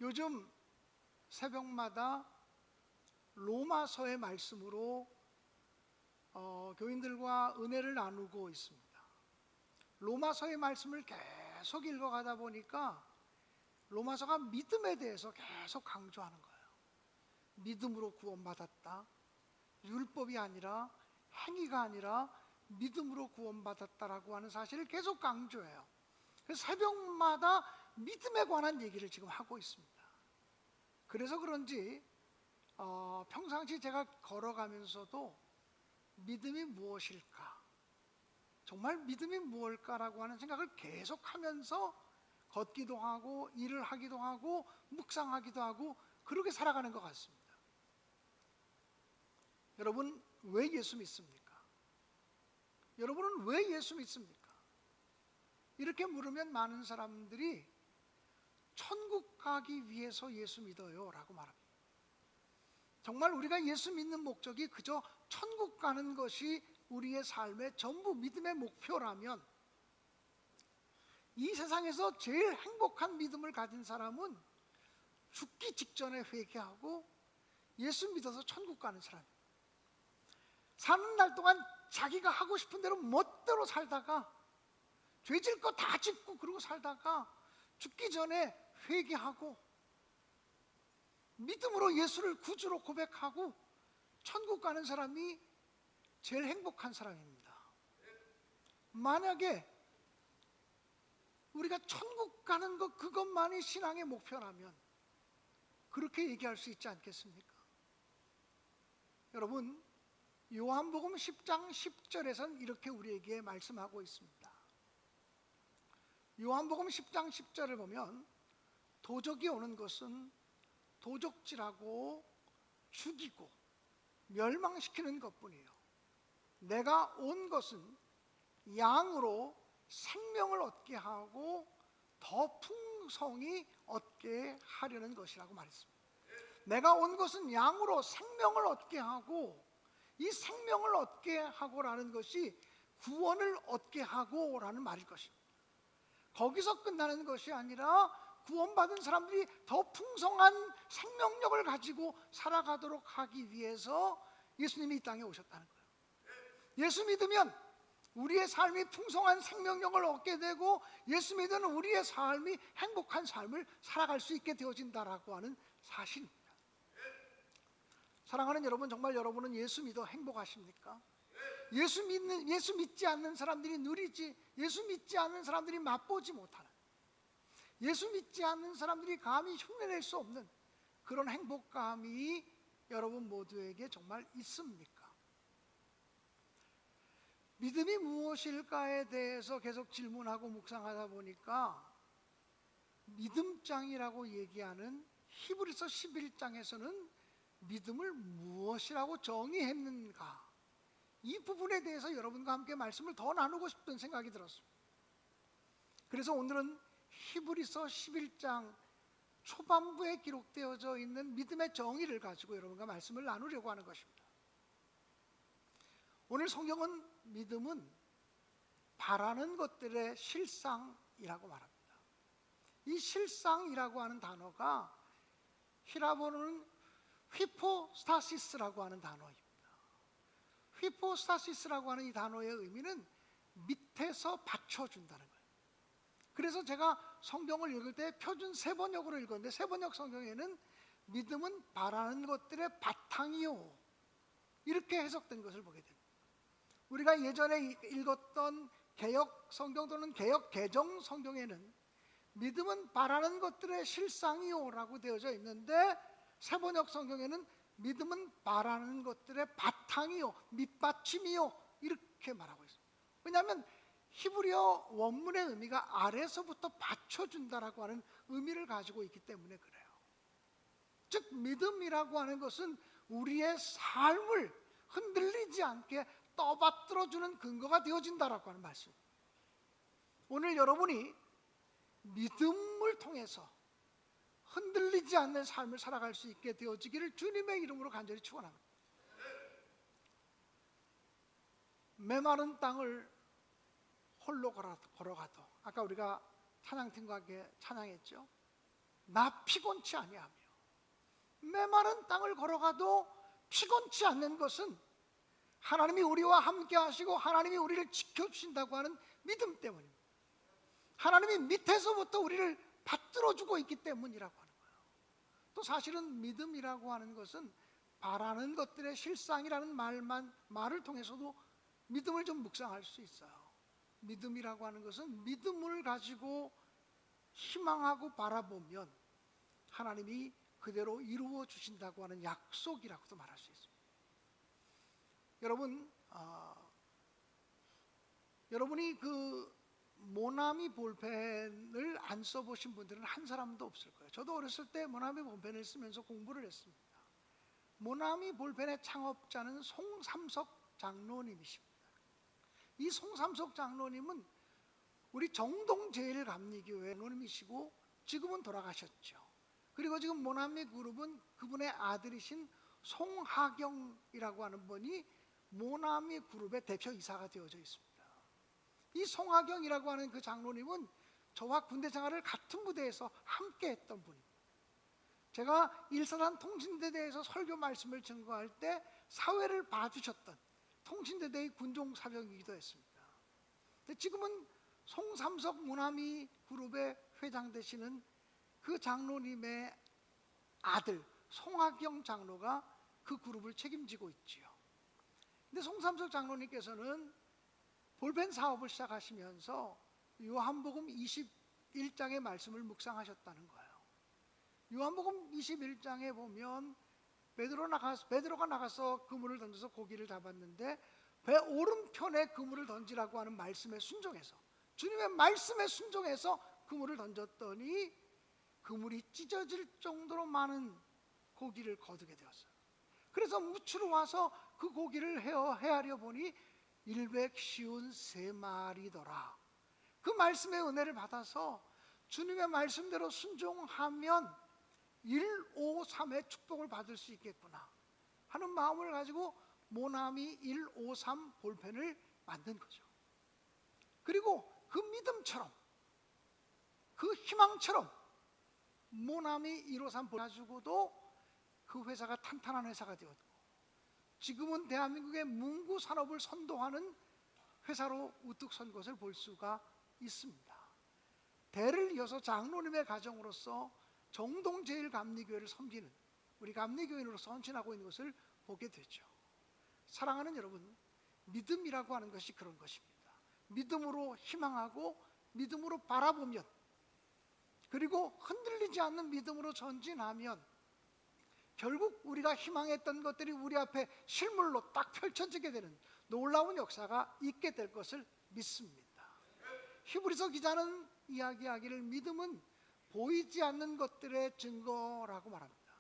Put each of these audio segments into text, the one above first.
요즘 새벽마다 로마서의 말씀으로 교인들과 은혜를 나누고 있습니다. 로마서의 말씀을 계속 읽어가다 보니까 로마서가 믿음에 대해서 계속 강조하는 거예요. 믿음으로 구원받았다. 율법이 아니라 행위가 아니라 믿음으로 구원받았다라고 하는 사실을 계속 강조해요. 그래서 새벽마다 믿음에 관한 얘기를 지금 하고 있습니다. 그래서 그런지 평상시 제가 걸어가면서도 믿음이 무엇일까? 정말 믿음이 무엇일까라고 하는 생각을 계속하면서 걷기도 하고 일을 하기도 하고 묵상하기도 하고 그렇게 살아가는 것 같습니다. 여러분, 왜 예수 믿습니까? 여러분은 왜 예수 믿습니까? 이렇게 물으면 많은 사람들이 천국 가기 위해서 예수 믿어요 라고 말합니다. 정말 우리가 예수 믿는 목적이 그저 천국 가는 것이 우리의 삶의 전부 믿음의 목표라면 이 세상에서 제일 행복한 믿음을 가진 사람은 죽기 직전에 회개하고 예수 믿어서 천국 가는 사람입니다. 사는 날 동안 자기가 하고 싶은 대로 멋대로 살다가 죄질 거 다 짓고 그러고 살다가 죽기 전에 회개하고 믿음으로 예수를 구주로 고백하고 천국 가는 사람이 제일 행복한 사람입니다. 만약에 우리가 천국 가는 것 그것만이 신앙의 목표라면 그렇게 얘기할 수 있지 않겠습니까? 여러분, 요한복음 10장 10절에선 이렇게 우리에게 말씀하고 있습니다. 요한복음 10장 10절을 보면 도적이 오는 것은 도적질하고 죽이고 멸망시키는 것뿐이에요. 내가 온 것은 양으로 생명을 얻게 하고 더 풍성히 얻게 하려는 것이라고 말했습니다. 내가 온 것은 양으로 생명을 얻게 하고, 이 생명을 얻게 하고라는 것이 구원을 얻게 하고라는 말일 것입니다. 거기서 끝나는 것이 아니라 구원받은 사람들이 더 풍성한 생명력을 가지고 살아가도록 하기 위해서 예수님이 이 땅에 오셨다는 거예요. 예수 믿으면 우리의 삶이 풍성한 생명력을 얻게 되고 예수 믿으면 우리의 삶이 행복한 삶을 살아갈 수 있게 되어진다라고 하는 사실입니다. 사랑하는 여러분, 정말 여러분은 예수 믿어 행복하십니까? 예수 믿지 않는 사람들이 누리지, 예수 믿지 않는 사람들이 맛보지 못하는, 예수 믿지 않는 사람들이 감히 흉내낼 수 없는 그런 행복감이 여러분 모두에게 정말 있습니까? 믿음이 무엇일까에 대해서 계속 질문하고 묵상하다 보니까 믿음장이라고 얘기하는 히브리서 11장에서는 믿음을 무엇이라고 정의했는가, 이 부분에 대해서 여러분과 함께 말씀을 더 나누고 싶은 생각이 들었습니다. 그래서 오늘은 히브리서 11장 초반부에 기록되어져 있는 믿음의 정의를 가지고 여러분과 말씀을 나누려고 하는 것입니다. 오늘 성경은 믿음은 바라는 것들의 실상이라고 말합니다. 이 실상이라고 하는 단어가 히라보는 휘포스타시스라고 하는 단어입니다. 휘포스타시스라고 하는 이 단어의 의미는 밑에서 받쳐준다는 거예요. 그래서 제가 성경을 읽을 때 표준 세번역으로 읽었는데 세번역 성경에는 믿음은 바라는 것들의 바탕이요, 이렇게 해석된 것을 보게 됩니다. 우리가 예전에 읽었던 개역 성경 또는 개역 개정 성경에는 믿음은 바라는 것들의 실상이요 라고 되어져 있는데 세번역 성경에는 믿음은 바라는 것들의 바탕이요, 밑받침이요, 이렇게 말하고 있습니다. 왜냐하면 히브리어 원문의 의미가 아래서부터 받쳐준다라고 하는 의미를 가지고 있기 때문에 그래요. 즉 믿음이라고 하는 것은 우리의 삶을 흔들리지 않게 떠받들어주는 근거가 되어진다라고 하는 말씀입니다. 오늘 여러분이 믿음을 통해서 흔들리지 않는 삶을 살아갈 수 있게 되어지기를 주님의 이름으로 간절히 축원합니다. 메마른 땅을 홀로 걸어가도, 아까 우리가 찬양팀과 함께 찬양했죠. 나 피곤치 아니하며. 메마른 땅을 걸어가도 피곤치 않는 것은 하나님이 우리와 함께 하시고 하나님이 우리를 지켜주신다고 하는 믿음 때문입니다. 하나님이 밑에서부터 우리를 받들어주고 있기 때문이라고 하는 거예요. 또 사실은 믿음이라고 하는 것은 바라는 것들의 실상이라는 말을 통해서도 믿음을 좀 묵상할 수 있어요. 믿음이라고 하는 것은 믿음을 가지고 희망하고 바라보면 하나님이 그대로 이루어 주신다고 하는 약속이라고도 말할 수 있습니다. 여러분이 그 모나미 볼펜을 안 써보신 분들은 한 사람도 없을 거예요. 저도 어렸을 때 모나미 볼펜을 쓰면서 공부를 했습니다. 모나미 볼펜의 창업자는 송삼석 장로님이십니다. 이 송삼석 장로님은 우리 정동제일감리교회 장로님이시고 지금은 돌아가셨죠. 그리고 지금 모나미 그룹은 그분의 아들이신 송하경이라고 하는 분이 모나미 그룹의 대표이사가 되어져 있습니다. 이 송하경이라고 하는 그 장로님은 저와 군대 생활을 같은 부대에서 함께 했던 분입니다. 제가 일사단 통신대대에서 설교 말씀을 증거할 때 사회를 봐주셨던 통신대대의 군종사병이기도 했습니다. 근데 지금은 송삼석 모나미 그룹의 회장 되시는 그 장로님의 아들 송하경 장로가 그 그룹을 책임지고 있지요. 근데 송삼석 장로님께서는 볼펜 사업을 시작하시면서 요한복음 21장의 말씀을 묵상하셨다는 거예요. 요한복음 21장에 보면 베드로가 나가서 그물을 던져서 고기를 잡았는데 배 오른편에 그물을 던지라고 하는 말씀에 순종해서 주님의 말씀에 순종해서 그물을 던졌더니 그물이 찢어질 정도로 많은 고기를 거두게 되었어요. 그래서 무추로 와서 그 고기를 헤아려 보니 153마리더라. 그 말씀의 은혜를 받아서 주님의 말씀대로 순종하면 153의 축복을 받을 수 있겠구나 하는 마음을 가지고 모나미 153 볼펜을 만든 거죠. 그리고 그 믿음처럼 그 희망처럼 모나미 153 볼펜 가지고도 그 회사가 탄탄한 회사가 되었고 지금은 대한민국의 문구 산업을 선도하는 회사로 우뚝 선 것을 볼 수가 있습니다. 대를 이어서 장로님의 가정으로서 정동제일감리교회를 섬기는 우리 감리교인으로서 헌신하고 있는 것을 보게 되죠. 사랑하는 여러분, 믿음이라고 하는 것이 그런 것입니다. 믿음으로 희망하고 믿음으로 바라보면 그리고 흔들리지 않는 믿음으로 전진하면 결국 우리가 희망했던 것들이 우리 앞에 실물로 딱 펼쳐지게 되는 놀라운 역사가 있게 될 것을 믿습니다. 히브리서 기자는 이야기하기를 믿음은 보이지 않는 것들의 증거라고 말합니다.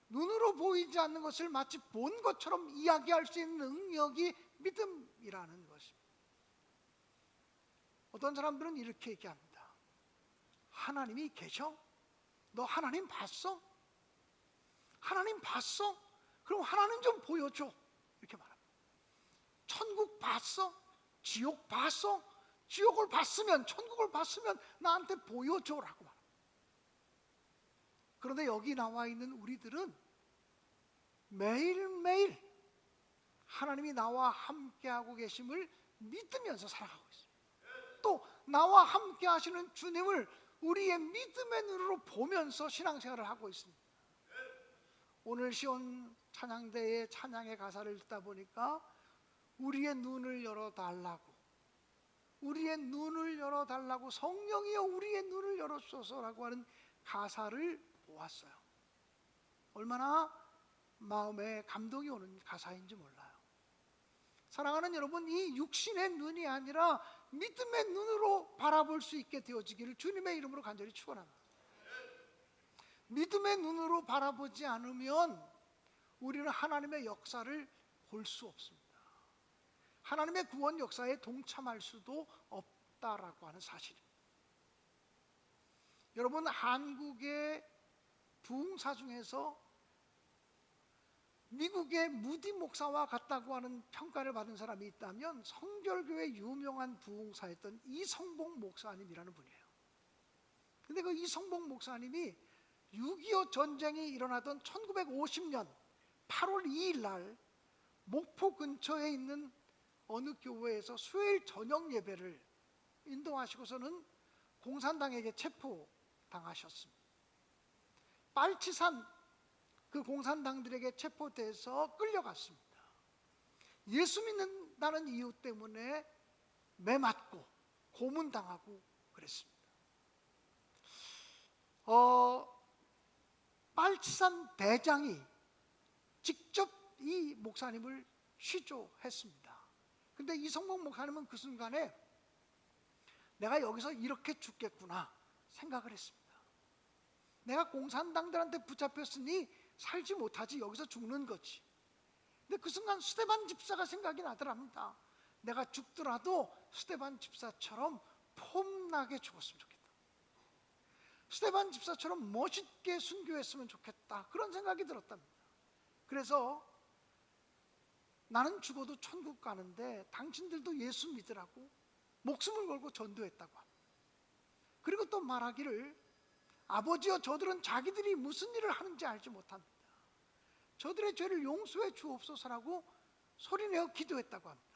눈으로 보이지 않는 것을 마치 본 것처럼 이야기할 수 있는 능력이 믿음이라는 것입니다. 어떤 사람들은 이렇게 얘기합니다. 하나님이 계셔? 너 하나님 봤어? 하나님 봤어? 그럼 하나님 좀 보여줘. 이렇게 말합니다. 천국 봤어? 지옥 봤어? 지옥을 봤으면 천국을 봤으면 나한테 보여줘라고 말합니다. 그런데 여기 나와 있는 우리들은 매일매일 하나님이 나와 함께하고 계심을 믿으면서 살아가고 있습니다. 또 나와 함께 하시는 주님을 우리의 믿음의 눈으로 보면서 신앙생활을 하고 있습니다. 오늘 시온 찬양대의 찬양의 가사를 듣다 보니까 우리의 눈을 열어달라고 우리의 눈을 열어달라고 성령이여 우리의 눈을 열어주소서라고 하는 가사를 보았어요. 얼마나 마음에 감동이 오는 가사인지 몰라요. 사랑하는 여러분, 이 육신의 눈이 아니라 믿음의 눈으로 바라볼 수 있게 되어지기를 주님의 이름으로 간절히 축원합니다. 믿음의 눈으로 바라보지 않으면 우리는 하나님의 역사를 볼 수 없습니다. 하나님의 구원 역사에 동참할 수도 없다라고 하는 사실입니다. 여러분, 한국의 부흥사 중에서 미국의 무디 목사와 같다고 하는 평가를 받은 사람이 있다면 성결교회 유명한 부흥사였던 이성복 목사님이라는 분이에요. 근데 그 이성복 목사님이 6.25 전쟁이 일어나던 1950년 8월 2일 날 목포 근처에 있는 어느 교회에서 수요일 저녁 예배를 인도하시고서는 공산당에게 체포당하셨습니다. 빨치산 그 공산당들에게 체포돼서 끌려갔습니다. 예수 믿는다는 이유 때문에 매맞고 고문당하고 그랬습니다. 빨치산 대장이 직접 이 목사님을 취조했습니다. 근데 이성복 목사님은 그 순간에 내가 여기서 이렇게 죽겠구나 생각을 했습니다. 내가 공산당들한테 붙잡혔으니 살지 못하지, 여기서 죽는 거지. 근데 그 순간 스데반 집사가 생각이 나더랍니다. 내가 죽더라도 스데반 집사처럼 폼나게 죽었으면 좋겠다. 스데반 집사처럼 멋있게 순교했으면 좋겠다. 그런 생각이 들었답니다. 그래서 나는 죽어도 천국 가는데 당신들도 예수 믿으라고 목숨을 걸고 전도했다고 합니다. 그리고 또 말하기를, 아버지여, 저들은 자기들이 무슨 일을 하는지 알지 못합니다. 저들의 죄를 용서해 주옵소서라고 소리내어 기도했다고 합니다.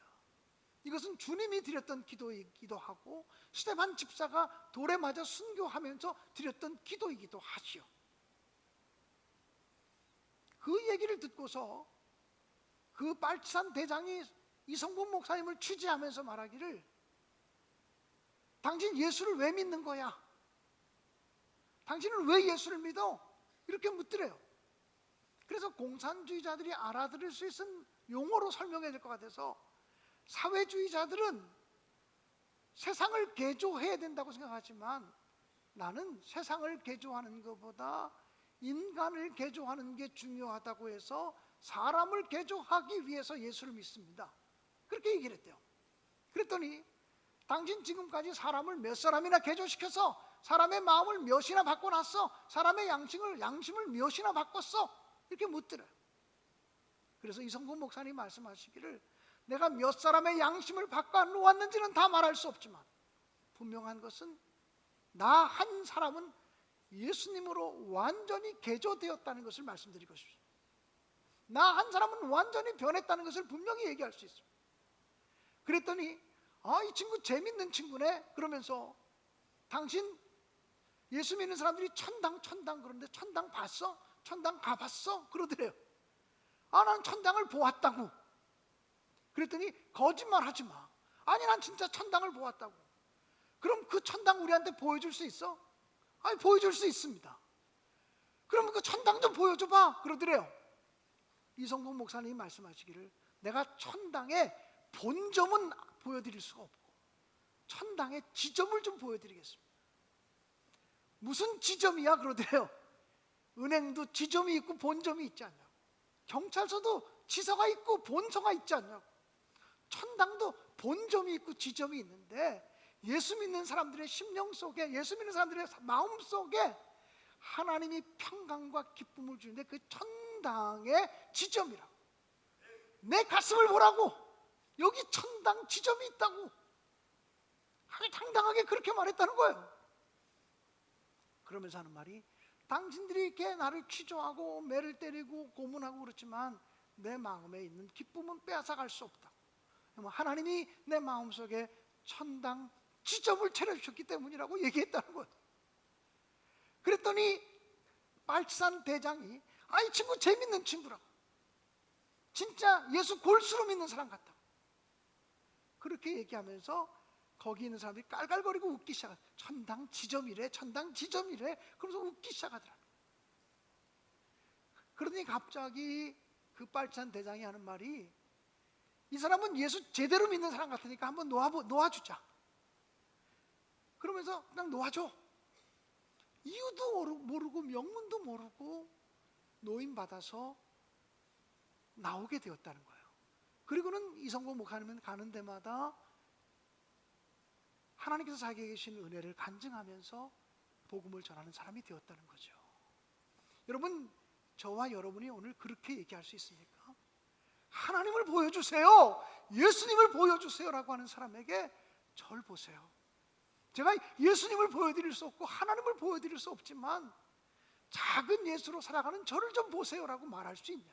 이것은 주님이 드렸던 기도이기도 하고 스데반 집사가 돌에 맞아 순교하면서 드렸던 기도이기도 하지요. 그 얘기를 듣고서 그 빨치산 대장이 이성복 목사님을 취재하면서 말하기를, 당신 예수를 왜 믿는 거야? 당신은 왜 예수를 믿어? 이렇게 묻더래요. 그래서 공산주의자들이 알아들을 수 있는 용어로 설명해야 될 것 같아서, 사회주의자들은 세상을 개조해야 된다고 생각하지만 나는 세상을 개조하는 것보다 인간을 개조하는 게 중요하다고 해서 사람을 개조하기 위해서 예수를 믿습니다. 그렇게 얘기를 했대요. 그랬더니, 당신 지금까지 사람을 몇 사람이나 개조시켜서 사람의 마음을 몇이나 바꿔놨어? 사람의 양심을 몇이나 바꿨어? 이렇게 묻더래요. 그래서 이성국 목사님 말씀하시기를, 내가 몇 사람의 양심을 바꿔놓았는지는 다 말할 수 없지만 분명한 것은 나 한 사람은 예수님으로 완전히 개조되었다는 것을 말씀드리고 싶습니다. 나 한 사람은 완전히 변했다는 것을 분명히 얘기할 수 있습니다. 그랬더니, 이 친구 재밌는 친구네. 그러면서, 당신 예수 믿는 사람들이 천당 그러는데 천당 봤어? 천당 가봤어? 그러더래요. 난 천당을 보았다고. 그랬더니, 거짓말 하지 마. 아니, 난 진짜 천당을 보았다고. 그럼 그 천당 우리한테 보여줄 수 있어? 아니, 보여줄 수 있습니다. 그럼 그 천당 좀 보여줘봐. 그러더래요. 이성국 목사님이 말씀하시기를, 내가 천당의 본점은 보여드릴 수가 없고 천당의 지점을 좀 보여드리겠습니다. 무슨 지점이야? 그러더래요. 은행도 지점이 있고 본점이 있지 않냐고. 경찰서도 지서가 있고 본서가 있지 않냐고. 천당도 본점이 있고 지점이 있는데, 예수 믿는 사람들의 심령 속에, 예수 믿는 사람들의 마음 속에 하나님이 평강과 기쁨을 주는데 그 천당의 지점이라고. 내 가슴을 보라고. 여기 천당 지점이 있다고. 아주 당당하게 그렇게 말했다는 거예요. 그러면서 하는 말이, 당신들이 이렇게 나를 취조하고 매를 때리고 고문하고 그렇지만 내 마음에 있는 기쁨은 빼앗아갈 수 없다고. 하나님이 내 마음속에 천당 지점을 차려주셨기 때문이라고 얘기했다는 거예요. 그랬더니 빨치산 대장이, 이 친구 재밌는 친구라고. 진짜 예수 골수로 믿는 사람 같다고. 그렇게 얘기하면서 거기 있는 사람들이 깔깔거리고 웃기 시작하더라. 천당 지점이래, 천당 지점이래. 그러면서 웃기 시작하더라. 그러더니 갑자기 그 빨치산 대장이 하는 말이, 이 사람은 예수 제대로 믿는 사람 같으니까 한번 놓아주자. 그러면서 그냥 놓아줘. 이유도 모르고 명문도 모르고 노임받아서 나오게 되었다는 거예요. 그리고는 이성국 목사님은 가는 데마다 하나님께서 자기에게 계신 은혜를 간증하면서 복음을 전하는 사람이 되었다는 거죠. 여러분, 저와 여러분이 오늘 그렇게 얘기할 수 있습니까? 하나님을 보여주세요, 예수님을 보여주세요 라고 하는 사람에게, 절 보세요. 제가 예수님을 보여드릴 수 없고 하나님을 보여드릴 수 없지만 작은 예수로 살아가는 저를 좀 보세요라고 말할 수 있냐?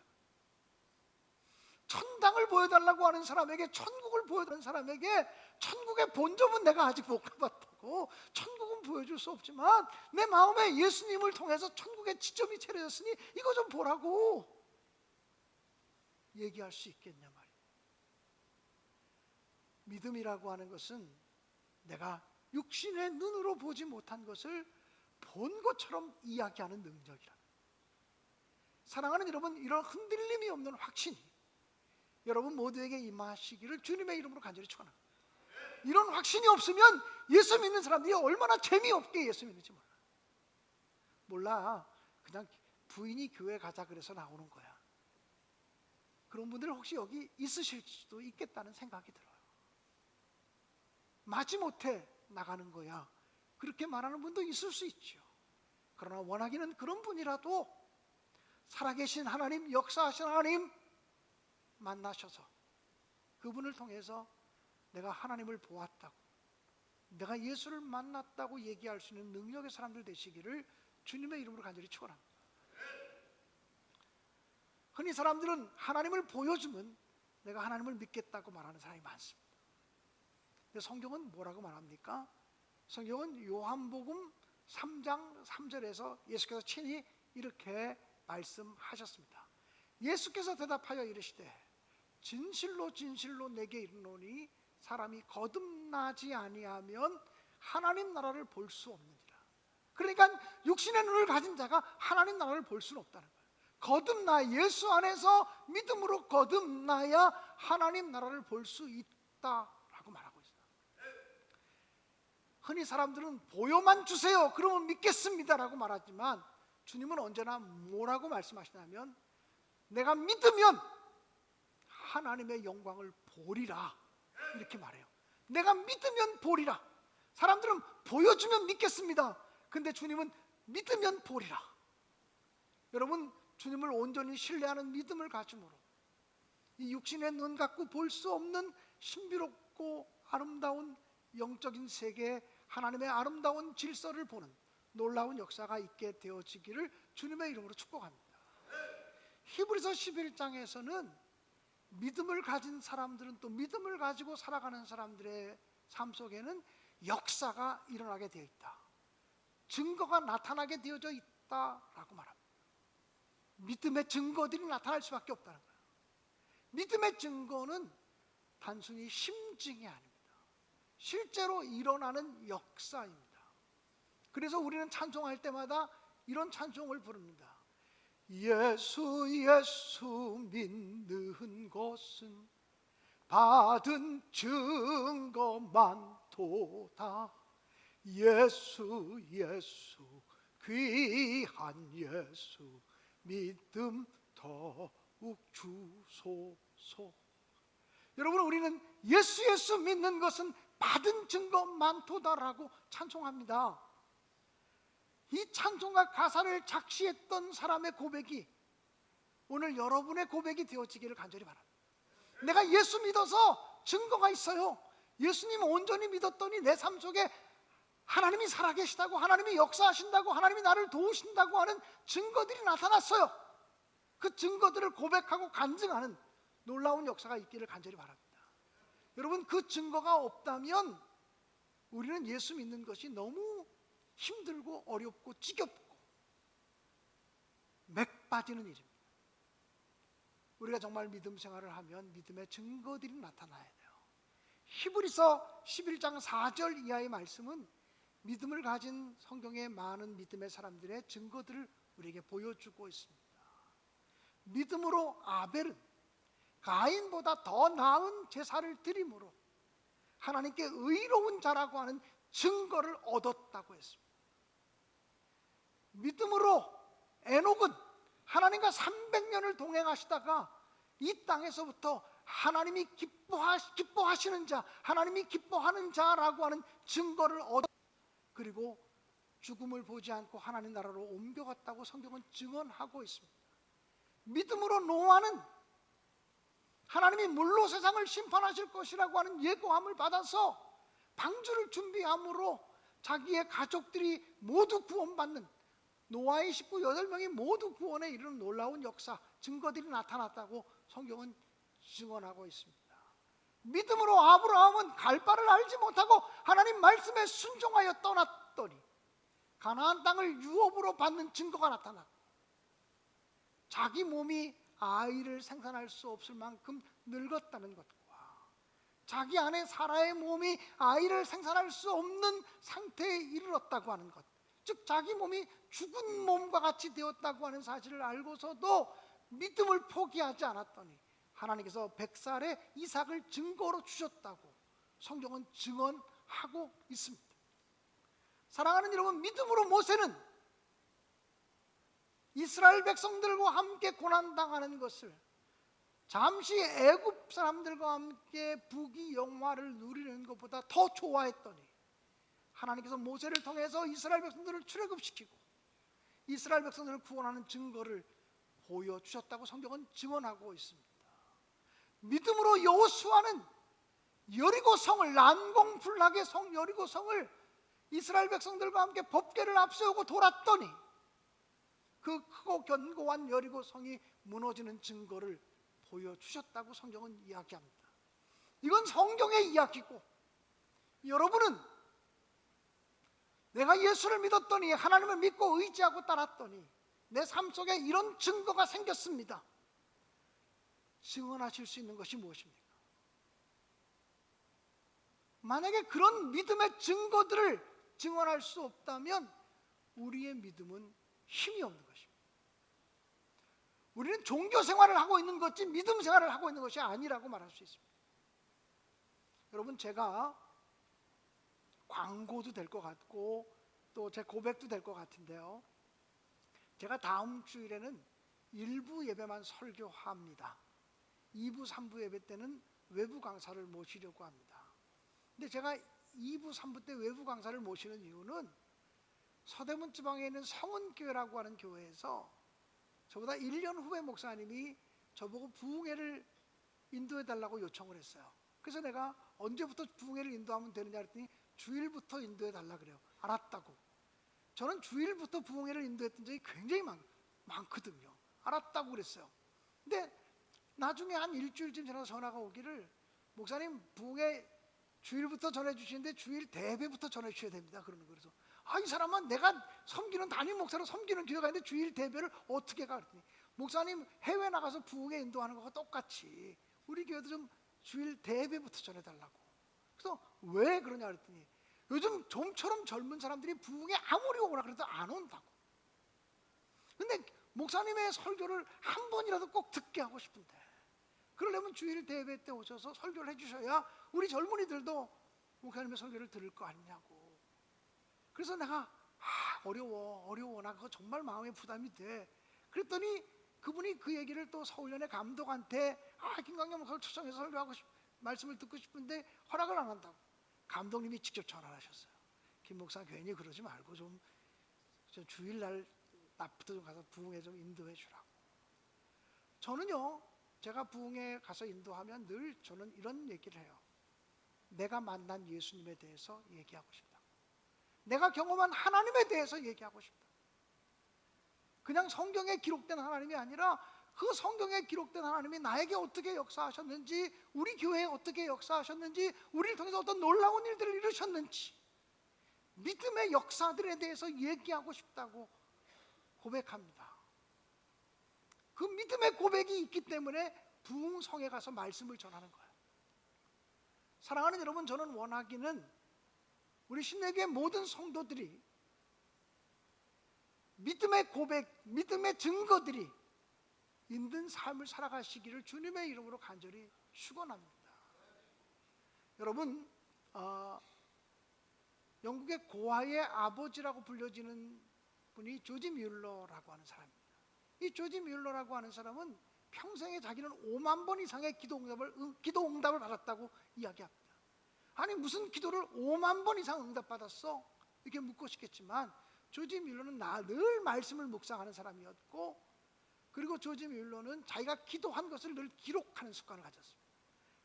천당을 보여달라고 하는 사람에게, 천국을 보여달라는 사람에게 천국의 본점은 내가 아직 못 가봤다고, 천국은 보여줄 수 없지만 내 마음에 예수님을 통해서 천국의 지점이 차려졌으니 이거 좀 보라고 얘기할 수 있겠냐 말이에요. 믿음이라고 하는 것은 내가 육신의 눈으로 보지 못한 것을 본 것처럼 이야기하는 능력이라. 사랑하는 여러분, 이런 흔들림이 없는 확신이 여러분 모두에게 임하시기를 주님의 이름으로 간절히 축원합니다. 이런 확신이 없으면 예수 믿는 사람들이 얼마나 재미없게 예수 믿는지 몰라. 그냥 부인이 교회 가자 그래서 나오는 거야. 그런 분들 혹시 여기 있으실 수도 있겠다는 생각이 들어요. 마지못해 나가는 거야, 그렇게 말하는 분도 있을 수 있죠. 그러나 원하기는 그런 분이라도 살아계신 하나님, 역사하신 하나님 만나셔서 그분을 통해서 내가 하나님을 보았다고, 내가 예수를 만났다고 얘기할 수 있는 능력의 사람들 되시기를 주님의 이름으로 간절히 축원합니다. 흔히 사람들은 하나님을 보여주면 내가 하나님을 믿겠다고 말하는 사람이 많습니다. 근데 성경은 뭐라고 말합니까? 성경은 요한복음 3장 3절에서 예수께서 친히 이렇게 말씀하셨습니다. 예수께서 대답하여 이르시되 진실로 진실로 내게 이르노니 사람이 거듭나지 아니하면 하나님 나라를 볼 수 없느니라. 그러니까 육신의 눈을 가진 자가 하나님 나라를 볼 수는 없다는 거예요. 거듭나, 예수 안에서 믿음으로 거듭나야 하나님 나라를 볼 수 있다라고 말하고 있어요. 흔히 사람들은 보여만 주세요, 그러면 믿겠습니다라고 말하지만 주님은 언제나 뭐라고 말씀하시냐면 내가 믿으면 하나님의 영광을 보리라, 이렇게 말해요. 내가 믿으면 보리라. 사람들은 보여주면 믿겠습니다. 근데 주님은 믿으면 보리라. 여러분, 주님을 온전히 신뢰하는 믿음을 가짐으로 이 육신의 눈 갖고 볼 수 없는 신비롭고 아름다운 영적인 세계에 하나님의 아름다운 질서를 보는 놀라운 역사가 있게 되어지기를 주님의 이름으로 축복합니다. 히브리서 11장에서는 믿음을 가진 사람들은, 또 믿음을 가지고 살아가는 사람들의 삶 속에는 역사가 일어나게 되어 있다, 증거가 나타나게 되어져 있다라고 말합니다. 믿음의 증거들이 나타날 수밖에 없다는 거예요. 믿음의 증거는 단순히 심증이 아닙니다. 실제로 일어나는 역사입니다. 그래서 우리는 찬송할 때마다 이런 찬송을 부릅니다. 예수 예수 믿는 것은 받은 증거 많도다. 예수 예수 귀한 예수 믿음 더욱 주소서. 여러분, 우리는 예수 예수 믿는 것은 받은 증거 많도다라고 찬송합니다. 이 찬송과 가사를 작시했던 사람의 고백이 오늘 여러분의 고백이 되어지기를 간절히 바랍니다. 내가 예수 믿어서 증거가 있어요. 예수님 온전히 믿었더니 내 삶 속에 하나님이 살아계시다고, 하나님이 역사하신다고, 하나님이 나를 도우신다고 하는 증거들이 나타났어요. 그 증거들을 고백하고 간증하는 놀라운 역사가 있기를 간절히 바랍니다. 여러분, 그 증거가 없다면 우리는 예수 믿는 것이 너무 힘들고 어렵고 지겹고 맥 빠지는 일입니다. 우리가 정말 믿음 생활을 하면 믿음의 증거들이 나타나야 돼요. 히브리서 11장 4절 이하의 말씀은 믿음을 가진 성경의 많은 믿음의 사람들의 증거들을 우리에게 보여주고 있습니다. 믿음으로 아벨은 가인보다 더 나은 제사를 드림으로 하나님께 의로운 자라고 하는 증거를 얻었다고 했습니다. 믿음으로 에녹은 하나님과 300년을 동행하시다가 이 땅에서부터 하나님이 기뻐하시는 자, 하나님이 기뻐하는 자라고 하는 증거를 얻어, 그리고 죽음을 보지 않고 하나님 나라로 옮겨갔다고 성경은 증언하고 있습니다. 믿음으로 노아는 하나님이 물로 세상을 심판하실 것이라고 하는 예고함을 받아서 방주를 준비함으로 자기의 가족들이 모두 구원받는, 노아의 식구 8명이 모두 구원에 이르는 놀라운 역사, 증거들이 나타났다고 성경은 증언하고 있습니다. 믿음으로 아브라함은 갈 바를 알지 못하고 하나님 말씀에 순종하여 떠났더니 가나안 땅을 유업으로 받는 증거가 나타났고, 자기 몸이 아이를 생산할 수 없을 만큼 늙었다는 것과 자기 아내 사라의 몸이 아이를 생산할 수 없는 상태에 이르렀다고 하는 것, 즉 자기 몸이 죽은 몸과 같이 되었다고 하는 사실을 알고서도 믿음을 포기하지 않았더니 하나님께서 100살의 이삭을 증거로 주셨다고 성경은 증언하고 있습니다. 사랑하는 여러분, 믿음으로 모세는 이스라엘 백성들과 함께 고난당하는 것을, 잠시 애굽 사람들과 함께 부귀 영화를 누리는 것보다 더 좋아했더니 하나님께서 모세를 통해서 이스라엘 백성들을 출애굽시키고 이스라엘 백성들을 구원하는 증거를 보여주셨다고 성경은 증언하고 있습니다. 믿음으로 여호수아는 여리고성을, 난공불락의 성 여리고성을 이스라엘 백성들과 함께 법궤를 앞세우고 돌았더니 그 크고 견고한 여리고성이 무너지는 증거를 보여주셨다고 성경은 이야기합니다. 이건 성경의 이야기고, 여러분은 내가 예수를 믿었더니, 하나님을 믿고 의지하고 따랐더니 내 삶 속에 이런 증거가 생겼습니다. 증언하실 수 있는 것이 무엇입니까? 만약에 그런 믿음의 증거들을 증언할 수 없다면 우리의 믿음은 힘이 없는 것입니다. 우리는 종교 생활을 하고 있는 것이 믿음 생활을 하고 있는 것이 아니라고 말할 수 있습니다. 여러분, 제가 광고도 될 것 같고 또 제 고백도 될 것 같은데요, 제가 다음 주일에는 일부 예배만 설교합니다. 2부, 3부 예배 때는 외부 강사를 모시려고 합니다. 근데 제가 2부, 3부 때 외부 강사를 모시는 이유는 서대문 지방에 있는 성은교회라고 하는 교회에서 저보다 1년 후에 목사님이 저보고 부흥회를 인도해 달라고 요청을 했어요. 그래서 내가 언제부터 부흥회를 인도하면 되느냐 했더니 주일부터 인도해 달라 그래요. 알았다고. 저는 주일부터 부흥회를 인도했던 적이 굉장히 많거든요. 알았다고 그랬어요. 근데 나중에 한 일주일쯤 지나서 전화가 오기를, 목사님 부흥회 주일부터 전해 주시는데 주일 대배부터 전해 주셔야 됩니다, 그러는 거예요. 그래서 이 사람은 내가 섬기는 담임 목사로 섬기는 교회가 있는데 주일 대배를 어떻게 가? 그랬더니 목사님 해외 나가서 부흥회 인도하는 거와 똑같이 우리 교회도 좀 주일 대배부터 전해달라고. 그래서 왜 그러냐 그랬더니 요즘 좀처럼 젊은 사람들이 부흥회 아무리 오거나 그래도 안 온다고. 근데 목사님의 설교를 한 번이라도 꼭 듣게 하고 싶은데, 그러려면 주일 대회 때 오셔서 설교를 해주셔야 우리 젊은이들도 목사님의 설교를 들을 거 아니냐고. 그래서 내가 어려워 나 그거 정말 마음에 부담이 돼. 그랬더니 그분이 그 얘기를 또 서울연회 감독한테 김강현 목사를 초청해서 설교하고 말씀을 듣고 싶은데 허락을 안 한다고. 감독님이 직접 전화를 하셨어요. 김 목사 괜히 그러지 말고 좀 주일날 낮부터 좀 가서 부흥회 좀 인도해 주라고. 저는요, 제가 부흥회 가서 인도하면 늘 저는 이런 얘기를 해요. 내가 만난 예수님에 대해서 얘기하고 싶다. 내가 경험한 하나님에 대해서 얘기하고 싶다. 그냥 성경에 기록된 하나님이 아니라 그 성경에 기록된 하나님이 나에게 어떻게 역사하셨는지, 우리 교회에 어떻게 역사하셨는지, 우리를 통해서 어떤 놀라운 일들을 이루셨는지, 믿음의 역사들에 대해서 얘기하고 싶다고 고백합니다. 그 믿음의 고백이 있기 때문에 부흥성에 가서 말씀을 전하는 거예요. 사랑하는 여러분, 저는 원하기는 우리 신내교의 모든 성도들이 믿음의 고백, 믿음의 증거들이 있는 삶을 살아가시기를 주님의 이름으로 간절히 축원합니다. 여러분, 영국의 고아의 아버지라고 불려지는 분이 조지 뮬러라고 하는 사람입니다. 이 조지 뮬러라고 하는 사람은 평생에 자기는 5만 번 이상의 기도 응답을 받았다고 이야기합니다. 아니, 무슨 기도를 5만 번 이상 응답받았어? 이렇게 묻고 싶겠지만 조지 뮬러는 늘 말씀을 묵상하는 사람이었고, 그리고 조지 뮬러는 자기가 기도한 것을 늘 기록하는 습관을 가졌습니다.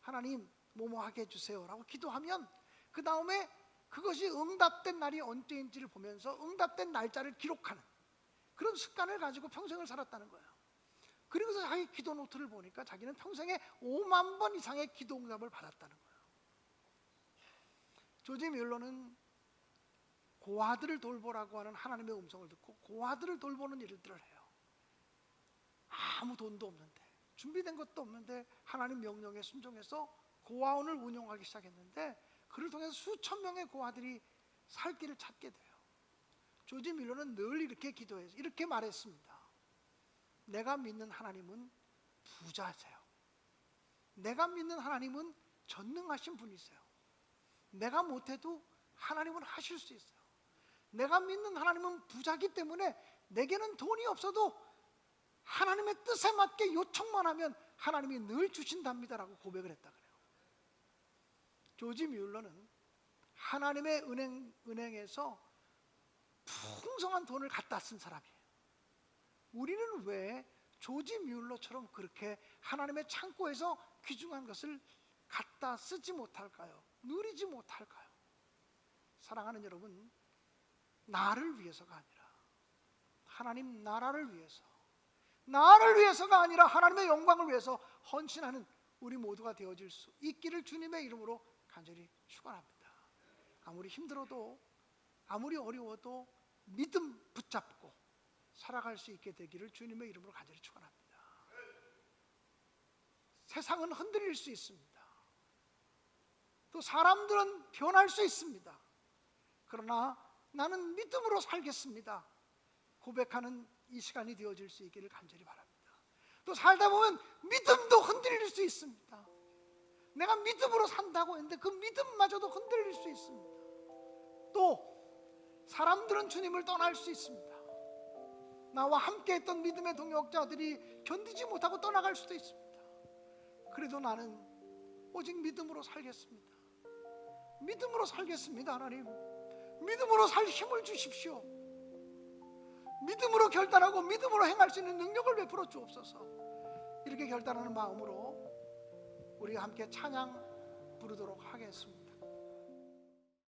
하나님 뭐뭐 하게 해주세요 라고 기도하면 그 다음에 그것이 응답된 날이 언제인지를 보면서 응답된 날짜를 기록하는 그런 습관을 가지고 평생을 살았다는 거예요. 그리고서 자기 기도 노트를 보니까 자기는 평생에 5만 번 이상의 기도 응답을 받았다는 거예요. 조지 뮬러는 고아들을 돌보라고 하는 하나님의 음성을 듣고 고아들을 돌보는 일들을 해요. 아무 돈도 없는데, 준비된 것도 없는데 하나님 명령에 순종해서 고아원을 운영하기 시작했는데, 그를 통해서 수천 명의 고아들이 살 길을 찾게 돼요. 조지 뮬러는 늘 이렇게 기도해서 이렇게 말했습니다. 내가 믿는 하나님은 부자세요. 내가 믿는 하나님은 전능하신 분이세요. 내가 못해도 하나님은 하실 수 있어요. 내가 믿는 하나님은 부자기 때문에 내게는 돈이 없어도 하나님의 뜻에 맞게 요청만 하면 하나님이 늘 주신답니다라고 고백을 했다 그래요. 조지 뮬러는 하나님의 은행에서 풍성한 돈을 갖다 쓴 사람이에요. 우리는 왜 조지 뮬러처럼 그렇게 하나님의 창고에서 귀중한 것을 갖다 쓰지 못할까요? 누리지 못할까요? 사랑하는 여러분, 나를 위해서가 아니라 하나님 나라를 위해서, 나를 위해서가 아니라 하나님의 영광을 위해서 헌신하는 우리 모두가 되어질 수 있기를 주님의 이름으로 간절히 축원합니다. 아무리 힘들어도, 아무리 어려워도 믿음 붙잡고 살아갈 수 있게 되기를 주님의 이름으로 간절히 축원합니다. 세상은 흔들릴 수 있습니다. 또 사람들은 변할 수 있습니다. 그러나 나는 믿음으로 살겠습니다 고백하는 이 시간이 되어질 수 있기를 간절히 바랍니다. 또 살다 보면 믿음도 흔들릴 수 있습니다. 내가 믿음으로 산다고 했는데 그 믿음마저도 흔들릴 수 있습니다. 또 사람들은 주님을 떠날 수 있습니다. 나와 함께 했던 믿음의 동역자들이 견디지 못하고 떠나갈 수도 있습니다. 그래도 나는 오직 믿음으로 살겠습니다. 믿음으로 살겠습니다. 하나님, 믿음으로 살 힘을 주십시오. 믿음으로 결단하고 믿음으로 행할 수 있는 능력을 베풀어 주옵소서. 이렇게 결단하는 마음으로 우리가 함께 찬양 부르도록 하겠습니다.